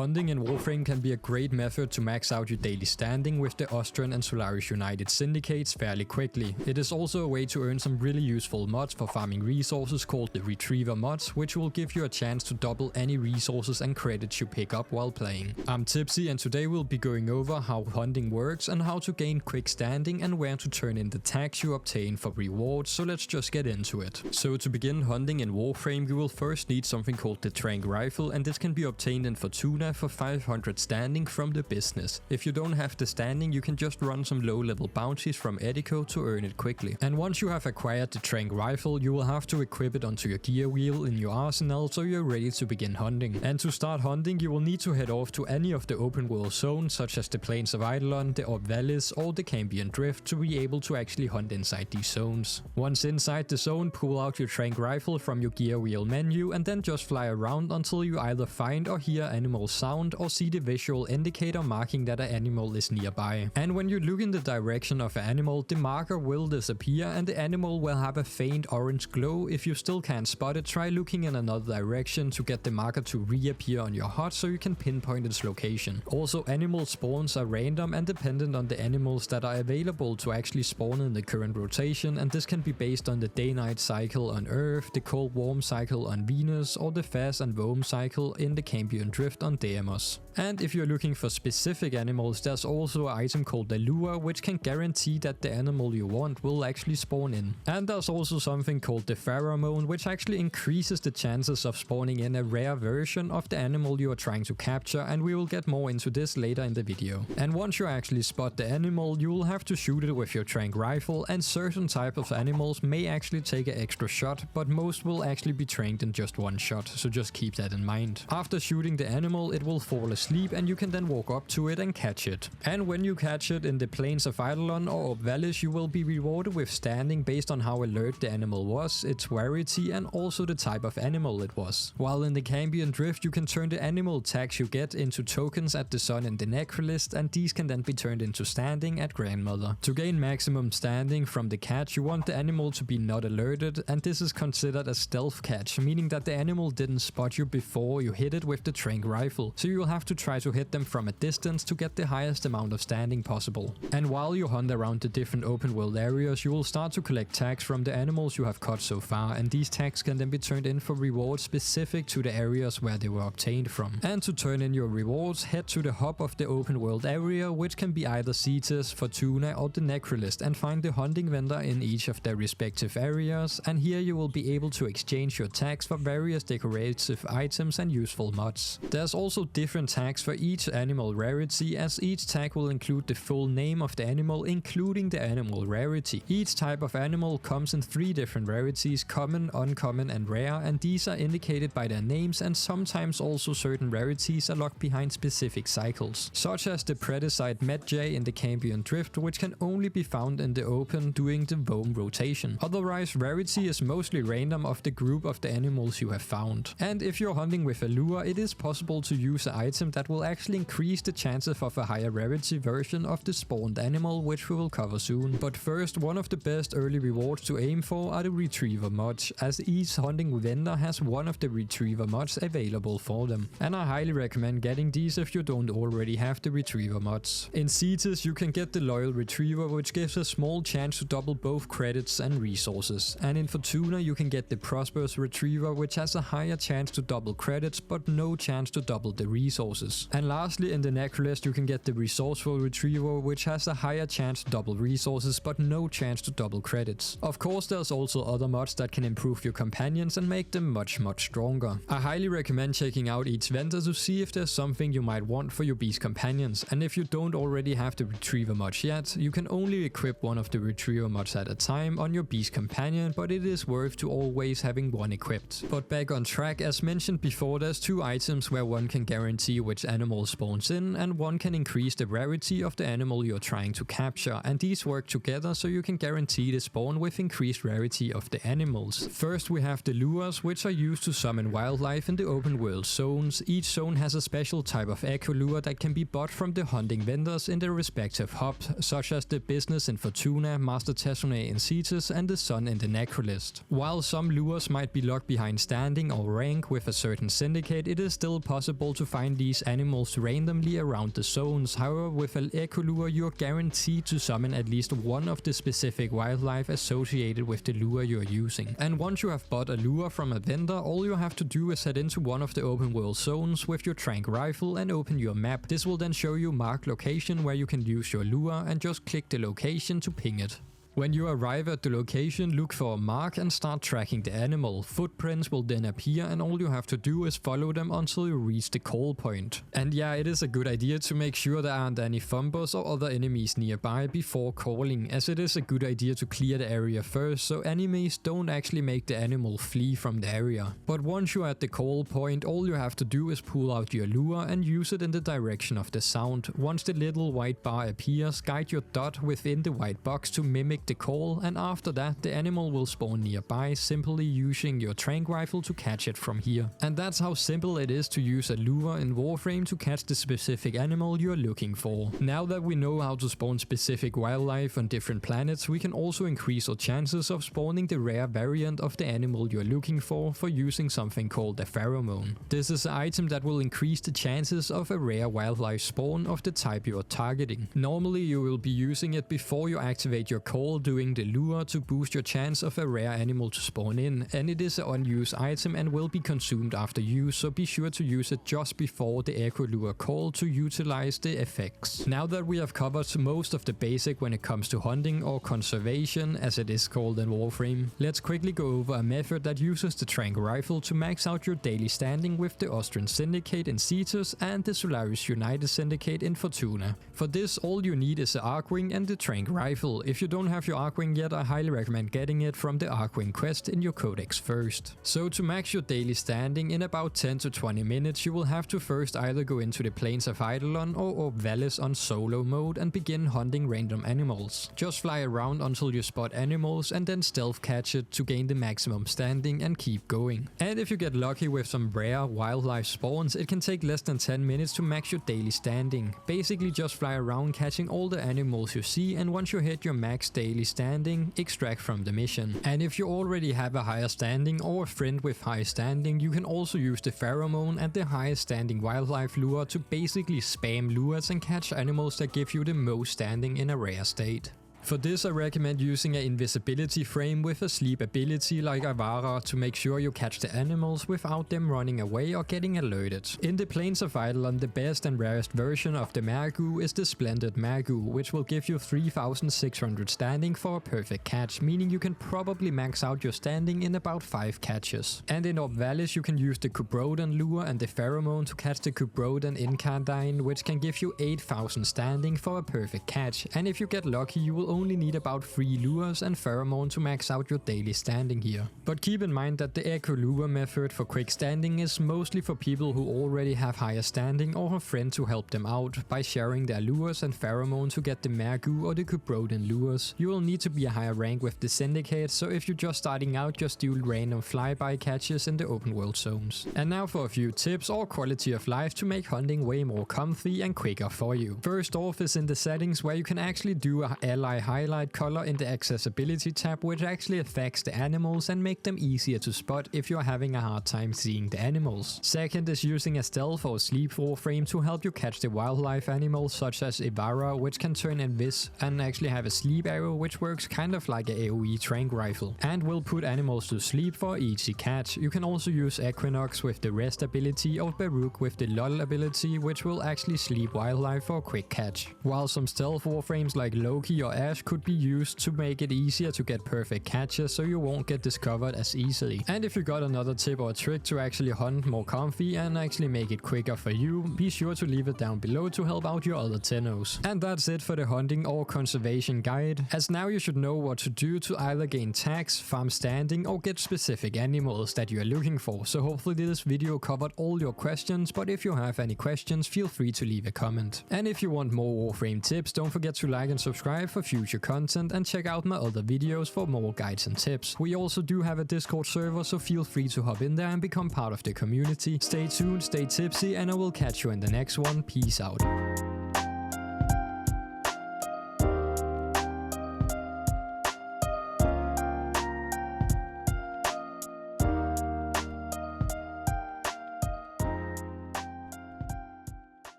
hunting in Warframe can be a great method to max out your daily standing with the Ostron and Solaris United syndicates fairly quickly. It is also a way to earn some really useful mods for farming resources called the Retriever mods, which will give you a chance to double any resources and credits you pick up while playing. I'm Tipsy, and today we'll be going over how hunting works and how to gain quick standing and where to turn in the tags you obtain for rewards, so let's just get into it. So to begin hunting in Warframe, you will first need something called the Tranq Rifle, and this can be obtained in Fortuna for 500 standing from the business. If you don't have the standing, you can just run some low level bounties from Edico to earn it quickly. And once you have acquired the Tranq Rifle, you will have to equip it onto your gear wheel in your arsenal so you're ready to begin hunting. And to start hunting, you will need to head off to any of the open world zones such as the Plains of Eidolon, the Orb Vallis or the Cambion Drift to be able to actually hunt inside these zones. Once inside the zone, pull out your Tranq Rifle from your gear wheel menu and then just fly around until you either find or hear animal sound or see the visual indicator marking that an animal is nearby. And when you look in the direction of an animal, the marker will disappear and the animal will have a faint orange glow. If you still can't spot it, try looking in another direction to get the marker to reappear on your HUD so you can pinpoint its location. Also, animal spawns are random and dependent on the animals that are available to actually spawn in the current rotation, and this can be based on the day-night cycle on Earth, the cold-warm cycle on Venus, or the fast and warm cycle in the Cambion Drift on Deimos. And if you're looking for specific animals, there's also an item called the Lure, which can guarantee that the animal you want will actually spawn in. And there's also something called the Pheromone, which actually increases the chances of spawning in a rare version of the animal you are trying to capture, and we will get more into this later in the video. And once you actually spot the animal, you will have to shoot it with your Tranq Rifle, and certain types of animals may actually take an extra shot, but most will actually be trained in just one shot, so just keep that in mind. After shooting the animal, it will fall asleep and you can then walk up to it and catch it. And when you catch it in the Plains of Eidolon or Orb Vallis, you will be rewarded with standing based on how alert the animal was, its rarity and also the type of animal it was. While in the Cambion Drift, you can turn the animal tags you get into tokens at the Sun and the Necrolist, and these can then be turned into standing at Grandmother. To gain maximum standing from the catch, you want the animal to be not alerted, and this is considered a stealth catch, meaning that the animal didn't spot you before you hit it with the Tranq Rifle, so you will have to try to hit them from a distance to get the highest amount of standing possible. And while you hunt around the different open world areas, you will start to collect tags from the animals you have caught so far, and these tags can then be turned in for rewards specific to the areas where they were obtained from. And to turn in your rewards, head to the hub of the open world area, which can be either Cetus, Fortuna or the Necrolist, and find the hunting vendor in each of their respective areas, and here you will be able to exchange your tags for various decorative items and useful mods. There's also different tags for each animal rarity, as each tag will include the full name of the animal including the animal rarity. Each type of animal comes in 3 different rarities: common, uncommon and rare, and these are indicated by their names, and sometimes also certain rarities are locked behind specific cycles, such as the Predicite Medjay in the Cambion Drift, which can only be found in the open during the Voam rotation. Otherwise, rarity is mostly random of the group of the animals you have found. And if you're hunting with a lure, it is possible to use an item that will actually increase the chances of a higher rarity version of the spawned animal, which we will cover soon. But first, one of the best early rewards to aim for are the Retriever mods, as each hunting vendor has one of the Retriever mods available for them. And I highly recommend getting these if you don't already have the Retriever mods. In Cetus, you can get the Loyal Retriever, which gives a small chance to double both credits and resources. And in Fortuna, you can get the Prosperous Retriever, which has a higher chance to double credits but no chance to double the resources. And lastly, in the Necrolist, you can get the Resourceful Retriever, which has a higher chance to double resources but no chance to double credits. Of course, there's also other mods that can improve your companions and make them much stronger. I highly recommend checking out each vendor to see if there's something you might want for your beast companions, and if you don't already have the Retriever mods yet, you can only equip one of the Retriever mods at a time on your beast companion, but it is worth to always having one equipped. But back on track, as mentioned before, there's 2 items where one can guarantee which animal spawns in, and one can increase the rarity of the animal you're trying to capture, and these work together so you can guarantee the spawn with increased rarity of the animals. First, we have the lures, which are used to summon wildlife in the open world zones. Each zone has a special type of echo lure that can be bought from the hunting vendors in their respective hubs, such as the Business in Fortuna, Master Tesone in Cetus, and the Sun in the Necrolist. While some lures might be locked behind standing or rank with a certain syndicate, it is still possible possible to find these animals randomly around the zones. However, with an echo lure you're guaranteed to summon at least one of the specific wildlife associated with the lure you're using. And once you have bought a lure from a vendor, all you have to do is head into one of the open world zones with your Tranq Rifle and open your map. This will then show you marked location where you can use your lure, and just click the location to ping it. When you arrive at the location, look for a mark and start tracking the animal. Footprints will then appear, and all you have to do is follow them until you reach the call point. And yeah, it is a good idea to make sure there aren't any fumbos or other enemies nearby before calling, as it is a good idea to clear the area first so enemies don't actually make the animal flee from the area. But once you're at the call point, all you have to do is pull out your lure and use it in the direction of the sound. Once the little white bar appears, guide your dot within the white box to mimic the call, and after that the animal will spawn nearby, simply using your Tranq Rifle to catch it from here. And that's how simple it is to use a lure in Warframe to catch the specific animal you're looking for. Now that we know how to spawn specific wildlife on different planets, we can also increase our chances of spawning the rare variant of the animal you're looking for using something called a Pheromone. This is an item that will increase the chances of a rare wildlife spawn of the type you are targeting. Normally you will be using it before you activate your call doing the lure to boost your chance of a rare animal to spawn in, and it is an unused item and will be consumed after use, so be sure to use it just before the echo lure call to utilize the effects. Now that we have covered most of the basic when it comes to hunting, or conservation as it is called in Warframe, let's quickly go over a method that uses the Tranq Rifle to max out your daily standing with the Ostron Syndicate in Cetus and the Solaris United Syndicate in Fortuna. For this, all you need is the Archwing and the Tranq Rifle. If you don't have your Archwing yet, I highly recommend getting it from the Archwing quest in your codex first. So to max your daily standing in about 10 to 20 minutes, you will have to first either go into the Plains of Eidolon or Orb Vallis on solo mode and begin hunting random animals. Just fly around until you spot animals and then stealth catch it to gain the maximum standing and keep going. And if you get lucky with some rare wildlife spawns, it can take less than 10 minutes to max your daily standing. Basically just fly around catching all the animals you see, and once you hit your max daily standing, extract from the mission. And if you already have a higher standing or a friend with high standing, you can also use the Pheromone and the highest standing wildlife lure to basically spam lures and catch animals that give you the most standing in a rare state. For this, I recommend using an invisibility frame with a sleep ability like Avara to make sure you catch the animals without them running away or getting alerted. In the Plains of Eidolon, the best and rarest version of the Mergu is the Splendid Mergu, which will give you 3600 standing for a perfect catch, meaning you can probably max out your standing in about 5 catches. And in Orb Vallis, you can use the Kubroden lure and the Pheromone to catch the Kubroden Incardine, which can give you 8000 standing for a perfect catch. And if you get lucky, you will only need about 3 lures and Pheromone to max out your daily standing here. But keep in mind that the echo lure method for quick standing is mostly for people who already have higher standing or have friends to help them out by sharing their lures and Pheromone to get the Mergu or the Kubroden lures. You will need to be a higher rank with the Syndicate, so if you're just starting out, just do random flyby catches in the open world zones. And now for a few tips or quality of life to make hunting way more comfy and quicker for you. First off is in the settings, where you can actually do a ally highlight color in the accessibility tab, which actually affects the animals and make them easier to spot if you're having a hard time seeing the animals. Second is using a stealth or sleep Warframe to help you catch the wildlife animals such as Ivara, which can turn invis and actually have a sleep arrow, which works kind of like a AoE Tranq Rifle and will put animals to sleep for easy catch. You can also use Equinox with the rest ability or Baruch with the lull ability, which will actually sleep wildlife for a quick catch. While some stealth Warframes like Loki or Ash could be used to make it easier to get perfect catches so you won't get discovered as easily. And if you got another tip or trick to actually hunt more comfy and actually make it quicker for you, be sure to leave it down below to help out your other tennos. And that's it for the hunting or conservation guide, as now you should know what to do to either gain tags, farm standing or get specific animals that you are looking for. So hopefully this video covered all your questions, but if you have any questions, feel free to leave a comment. And if you want more Warframe tips, don't forget to like and subscribe for future content, and check out my other videos for more guides and tips. We also do have a Discord server, so feel free to hop in there and become part of the community. Stay tuned, stay tipsy, and I will catch you in the next one. Peace out.